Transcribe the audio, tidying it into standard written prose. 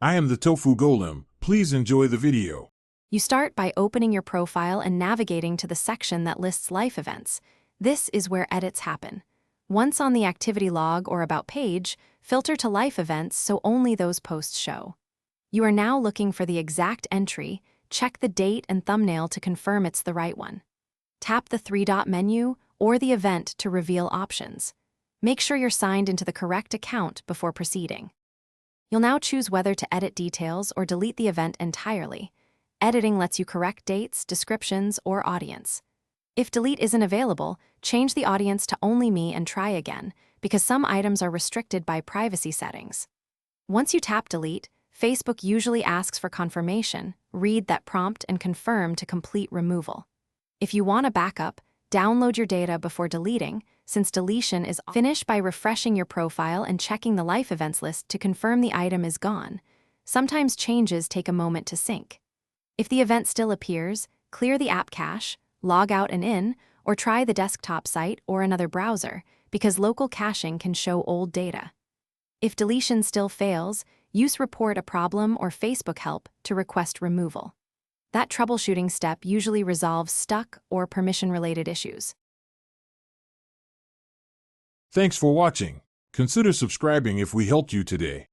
I am the Tofu Golem. Please enjoy the video. You start by opening your profile and navigating to the section that lists life events. This is where edits happen. Once on the activity log or about page, filter to life events so only those posts show. You are now looking for the exact entry. Check the date and thumbnail to confirm it's the right one. Tap the three-dot menu or the event to reveal options. Make sure you're signed into the correct account before proceeding. You'll now choose whether to edit details or delete the event entirely. Editing lets you correct dates, descriptions, or audience. If delete isn't available, change the audience to only me and try again, because some items are restricted by privacy settings. Once you tap delete, Facebook usually asks for confirmation. Read that prompt and confirm to complete removal. If you want a backup, download your data before deleting, since deletion is finished by refreshing your profile and checking the life events list to confirm the item is gone. Sometimes changes take a moment to sync. If the event still appears, clear the app cache, log out and in, or try the desktop site or another browser, because local caching can show old data. If deletion still fails, use Report a Problem or Facebook Help to request removal. That troubleshooting step usually resolves stuck or permission-related issues. Thanks for watching. Consider subscribing if we helped you today.